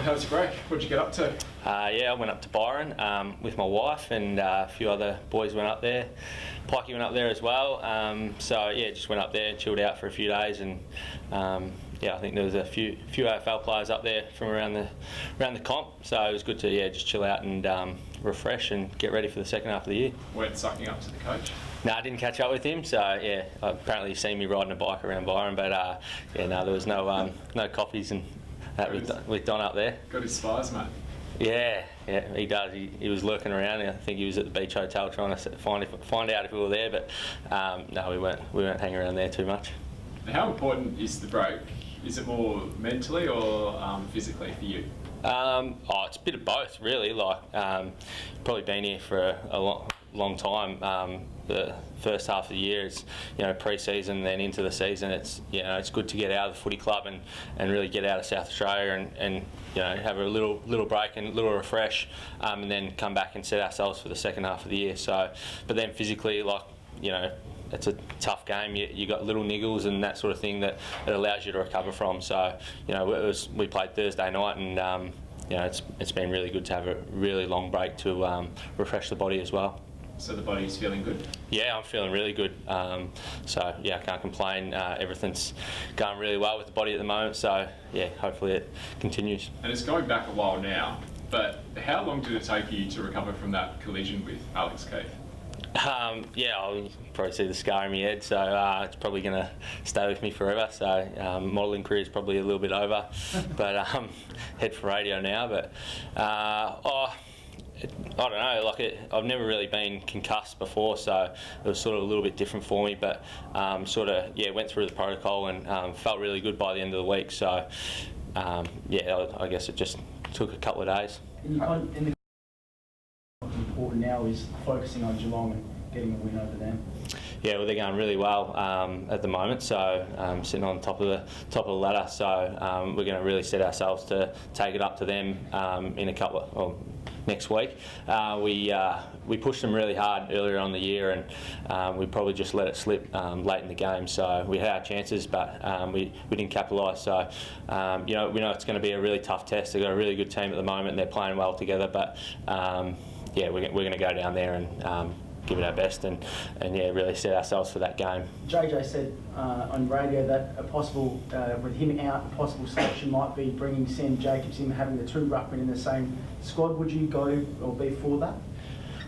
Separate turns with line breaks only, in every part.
How was your break? What did you get up to?
Yeah, I went up to Byron with my wife, and a few other boys went up there. Pikey went up there as well. So yeah, just went up there and chilled out for a few days, and yeah, I think there was a few AFL players up there from around the comp. So it was good to just chill out and refresh and get ready for the second half of the year.
Weren't sucking up to the coach?
No, I didn't catch up with him. So yeah, apparently you've seen me riding a bike around Byron, but yeah, no, there was no coffees and that with Don up there.
Got his spies, mate.
Yeah, he does. He was lurking around. I think he was at the beach hotel trying to find out if we were there, but no, we weren't hanging around there too much.
How important is the break? Is it more mentally or physically for you?
It's a bit of both, really. Like, probably been here for a long time. The first half of the year is, pre-season, then into the season. It's good to get out of the footy club and really get out of South Australia and have a little break and a little refresh, and then come back and set ourselves for the second half of the year. So, but then physically, it's a tough game. You got little niggles and that sort of thing that it allows you to recover from. So, we played Thursday night, and it's been really good to have a really long break to refresh the body as well.
So the body's feeling good?
Yeah, I'm feeling really good. So yeah, I can't complain. Everything's going really well with the body at the moment. So yeah, hopefully it continues.
And it's going back a while now, but how long did it take you to recover from that collision with Alex Keith?
Yeah, I'll probably see the scar in my head, so it's probably going to stay with me forever. So modelling career is probably a little bit over, but head for radio now. But I don't know, I've never really been concussed before, so it was sort of a little bit different for me, but went through the protocol and felt really good by the end of the week. So I guess it just took a couple of days.
What's important now is focusing on Geelong and getting a win over them.
Yeah, well, they're going really well at the moment, so sitting on top of the ladder. So we're going to really set ourselves to take it up to them in next week. We pushed them really hard earlier on the year, and we probably just let it slip late in the game. So we had our chances, but we didn't capitalise. So we know it's going to be a really tough test. They've got a really good team at the moment, and they're playing well together. But we're going to go down there and give it our best and really set ourselves for that game.
JJ said on radio that a possible, with him out, a possible selection might be bringing Sam Jacobs in, having the two ruckmen in the same squad. Would you go or be for that?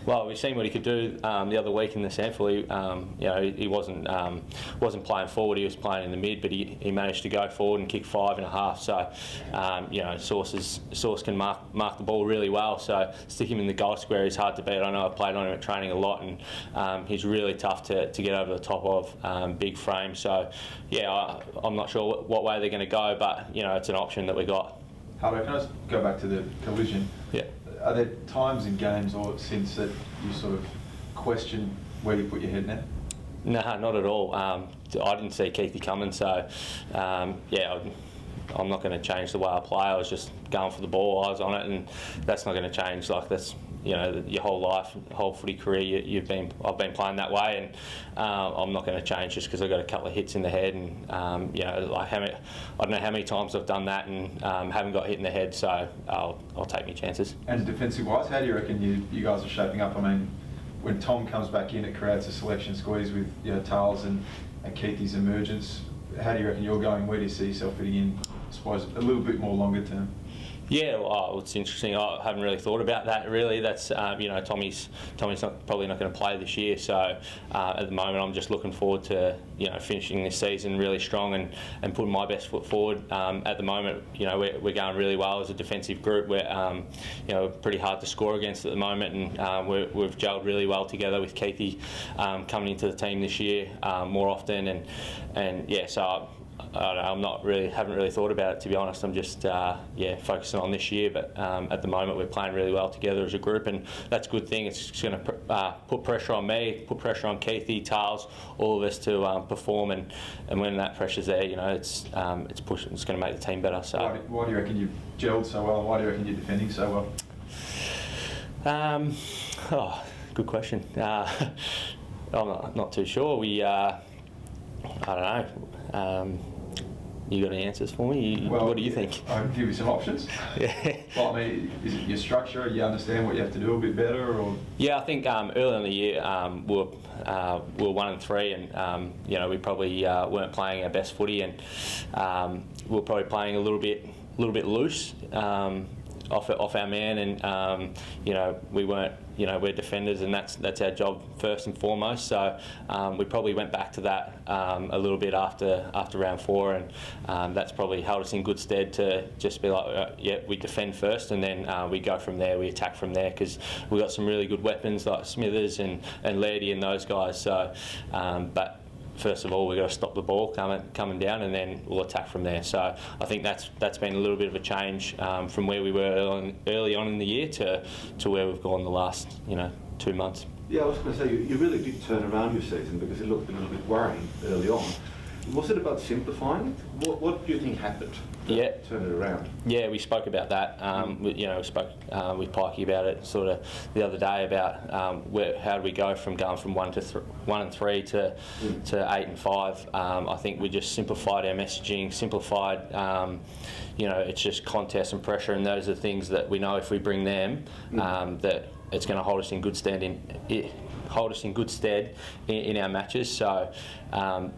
Well, we've seen what he could do the other week in the SANFL. He wasn't playing forward; he was playing in the mid, but he managed to go forward and kick 5.5. So, Source can mark the ball really well. So, stick him in the goal square is hard to beat. I know I've played on him at training a lot, and he's really tough to get over the top of, big frame. So, I'm not sure what way they're going to go, but it's an option that we got.
Hartigan, can I just go back to the collision?
Yeah.
Are there times in games or since that you sort of question where you put your head now?
No, not at all. I didn't see Keithy coming, so I'm not going to change the way I play. I was just going for the ball, eyes on it, and that's not going to change. That's your whole life, whole footy career. I've been playing that way, and I'm not going to change just because I got a couple of hits in the head, and I don't know how many times I've done that and haven't got hit in the head. So I'll take my chances.
And defensive-wise, how do you reckon you guys are shaping up? I mean, when Tom comes back in, it creates a selection squeeze with Tales and Keithy's emergence. How do you reckon you're going? Where do you see yourself fitting in? I suppose a little bit more longer term.
Yeah, well, it's interesting. I haven't really thought about that. Really, that's Tommy's probably not going to play this year. So at the moment, I'm just looking forward to finishing this season really strong and putting my best foot forward. At the moment, we're going really well as a defensive group. We're pretty hard to score against at the moment, and we've gelled really well together with Keithy coming into the team this year more often, so. I don't know, haven't really thought about it, to be honest. I'm just focusing on this year, but at the moment we're playing really well together as a group, and that's a good thing. It's going to put pressure on me, put pressure on Keithy, Tales, all of us to perform, and when that pressure's there, it's pushing. It's going to make the team better. So
why do you reckon you've gelled so well, and why do you reckon you're defending so
well? Good question. I'm not too sure. I don't know. You got any answers for me? What do you think?
I'll give you some options.
Yeah.
Well, I mean, is it your structure? You understand what you have to do a bit better, or?
Yeah, I think early in the year we were 1-3, and we probably weren't playing our best footy, and we were probably playing a little bit loose off our man, and we weren't. We're defenders, and that's our job first and foremost. So we probably went back to that a little bit after round 4, and that's probably held us in good stead to just be like, we defend first, and then we go from there. We attack from there, because we've got some really good weapons like Smithers and Lairdy and those guys. So, but first of all, we've got to stop the ball coming down, and then we'll attack from there. So I think that's been a little bit of a change from where we were early on in the year to where we've gone the last 2 months.
Yeah, I was going to say, you really did turn around your season, because it looked a little bit worrying early on. Was it about simplifying it? What do you think happened to turn it around? Yeah,
we spoke about that. We spoke with Pikey about it sort of the other day about how do we go from going from 1 and 3 to 8 and 5. I think we just simplified our messaging, simplified. It's just contest and pressure, and those are things that we know if we bring them, that it's going to hold us in good stead in our matches. So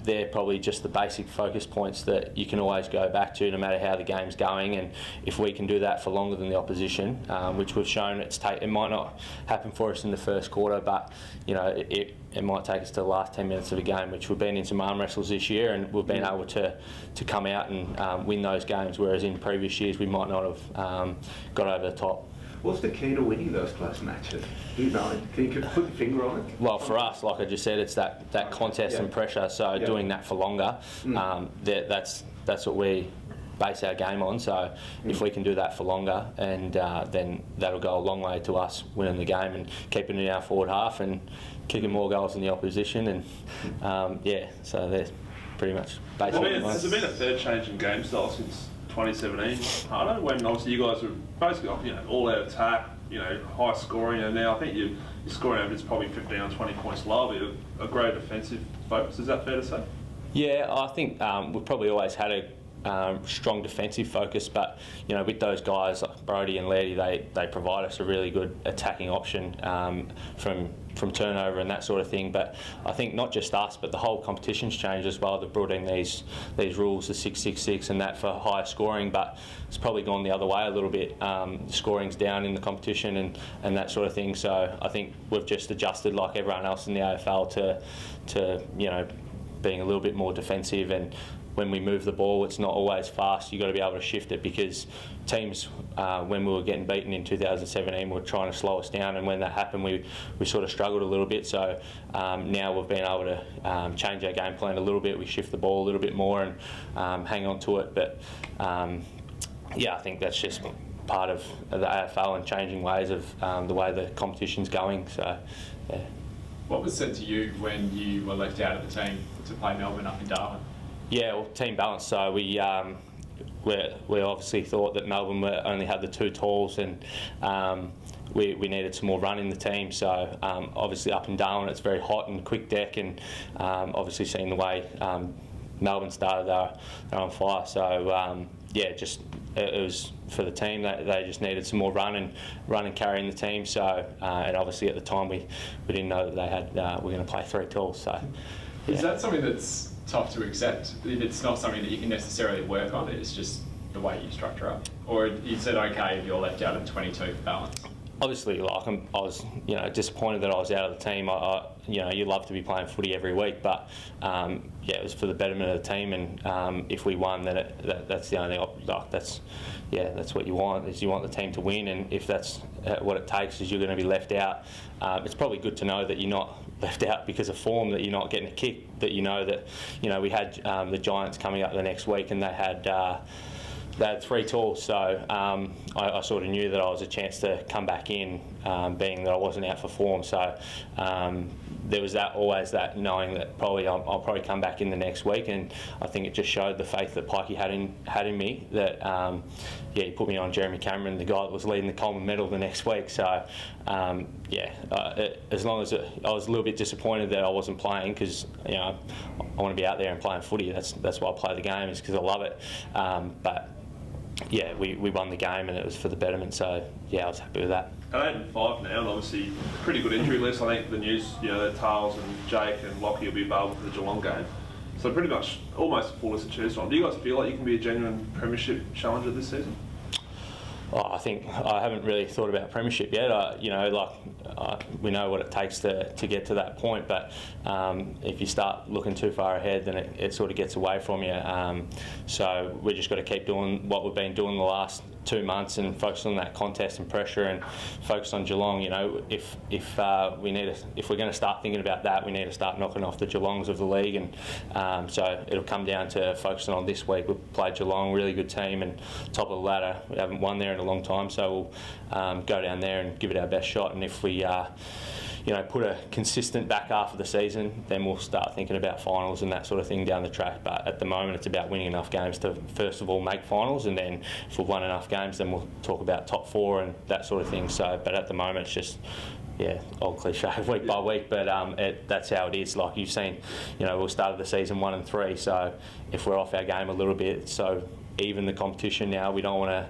they're probably just the basic focus points that you can always go back to no matter how the game's going, and if we can do that for longer than the opposition, which we've shown it might not happen for us in the first quarter, but it might take us to the last 10 minutes of a game, which we've been in some arm wrestles this year, and we've been able to come out and win those games, whereas in previous years we might not have got over the top.
What's the key to winning those close matches? Do you know? Can you put the finger on it?
Well, for us, like I just said, it's that contest and pressure. So doing that for longer, that's what we base our game on. So if we can do that for longer, and then that'll go a long way to us winning the game and keeping it in our forward half and kicking more goals than the opposition. And so they're pretty much basically.
Has there been a third change in game style since 2017, Hartigan, when obviously you guys were basically all out attack, high scoring, and now I think your scoring average is probably 15 or 20 points lower, but a great defensive focus. Is that fair to say?
Yeah, I think we've probably always had a strong defensive focus, but with those guys like Brodie and Lairdy, they provide us a really good attacking option from turnover and that sort of thing. But I think not just us, but the whole competition's changed as well. They've brought in these rules, the 6-6-6 and that for higher scoring, but it's probably gone the other way a little bit. Scoring's down in the competition and that sort of thing. So I think we've just adjusted like everyone else in the AFL to being a little bit more defensive, and when we move the ball, it's not always fast. You've got to be able to shift it, because teams, when we were getting beaten in 2017, were trying to slow us down, and when that happened, we sort of struggled a little bit. So now we've been able to change our game plan a little bit. We shift the ball a little bit more and hang on to it. But I think that's just part of the AFL and changing ways of the way the competition's going. So, yeah.
What was said to you when you were left out of the team to play Melbourne up in Darwin?
Yeah, well, team balance. So we obviously thought that Melbourne only had the 2 talls, and we needed some more run in the team. So obviously up in Darwin, it's very hot and quick deck, and obviously seeing the way Melbourne started, they're on fire. So it was for the team that they just needed some more run and carrying the team. So and obviously at the time we didn't know that they had were going to play 3 talls. So
is that something that's tough to accept? If it's not something that you can necessarily work on, it's just the way you structure up, or is it okay if you're left out of 22 for balance?
Obviously, I was disappointed that I was out of the team. You love to be playing footy every week, but it was for the betterment of the team, and if we won, then that's the only that's what you want, is you want the team to win, and if that's what it takes, is you're going to be left out. It's probably good to know that you're not left out because of form, that you're not getting a kick, that we had the Giants coming up the next week, and they had 3 talls, so I sort of knew that I was a chance to come back in, being that I wasn't out for form. So there was always that knowing that probably I'll probably come back in the next week, and I think it just showed the faith that Pikey had in me. That he put me on Jeremy Cameron, the guy that was leading the Coleman medal the next week. So as long as I was a little bit disappointed that I wasn't playing, because I want to be out there and playing footy. That's why I play the game, is because I love it. But yeah, we won the game and it was for the betterment. So yeah, I was happy with that.
And 8-5 now, and obviously pretty good injury list. I think the news, that Tales and Jake and Lockie will be available for the Geelong game. So pretty much almost a full list to choose from. Do you guys feel like you can be a genuine premiership challenger this season?
I think I haven't really thought about premiership yet. We know what it takes to get to that point, but if you start looking too far ahead, then it sort of gets away from you. So we've just got to keep doing what we've been doing the last 2 months and focus on that contest and pressure, and focus on Geelong. If we're going to start thinking about that, we need to start knocking off the Geelongs of the league, and so it'll come down to focusing on this week. We've played Geelong, really good team, and top of the ladder. We haven't won there in a long time, so we'll go down there and give it our best shot. And if we put a consistent back half of the season, then we'll start thinking about finals and that sort of thing down the track. But at the moment, it's about winning enough games to first of all make finals, and then if we've won enough games, then we'll talk about top 4 and that sort of thing. So, but at the moment, it's just old cliche, week by week. But that's how it is. Like you've seen, we started the season 1-3. So if we're off our game a little bit, so even the competition now, we don't want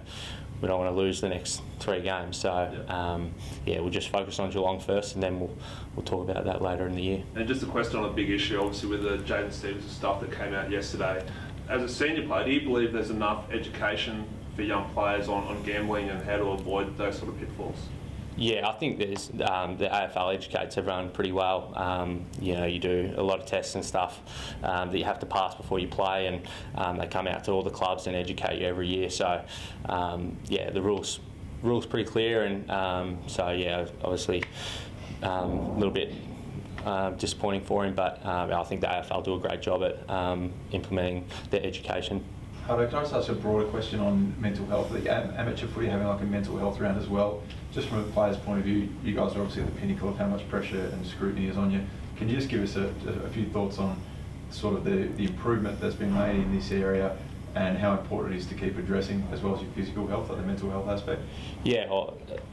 to lose the next 3 games. So we'll just focus on Geelong first, and then we'll talk about that later in the year.
And just a question on a big issue, obviously with the Jaden Stevens stuff that came out yesterday. As a senior player, do you believe there's enough education for young players on gambling and how to avoid those sort of pitfalls? Yeah,
I think there's the AFL educates everyone pretty well. You do a lot of tests and stuff that you have to pass before you play, and they come out to all the clubs and educate you every year. So the rules pretty clear, and obviously a little bit disappointing for him, but I think the AFL do a great job at implementing their education.
Hardo, can I just ask a broader question on mental health? The amateur footy having like a mental health round as well. Just from a player's point of view, you guys are obviously at the pinnacle of how much pressure and scrutiny is on you. Can you just give us a few thoughts on sort of the improvement that's been made in this area, and how important it is to keep addressing, as well as your physical health, like the mental health aspect?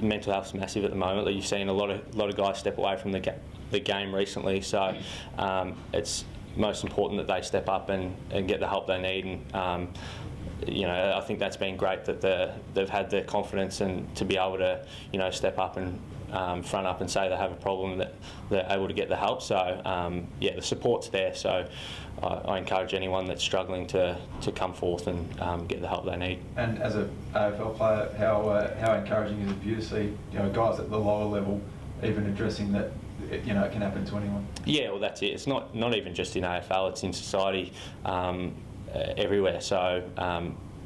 Mental health's massive at the moment. Like, you've seen a lot of guys step away from the game recently, so it's most important that they step up and get the help they need. And I think that's been great that they've had the confidence and to be able to step up and front up and say they have a problem, that they're able to get the help. So the support's there. So I encourage anyone that's struggling to come forth and get the help they need.
And as a AFL player, how encouraging is it for you to see guys at the lower level even addressing that it can happen to anyone? Yeah,
well, that's it. It's not even just in AFL, it's in society everywhere. So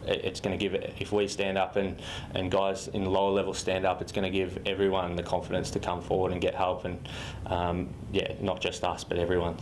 it's going to give, if we stand up and guys in the lower level stand up, it's going to give everyone the confidence to come forward and get help, and not just us but everyone.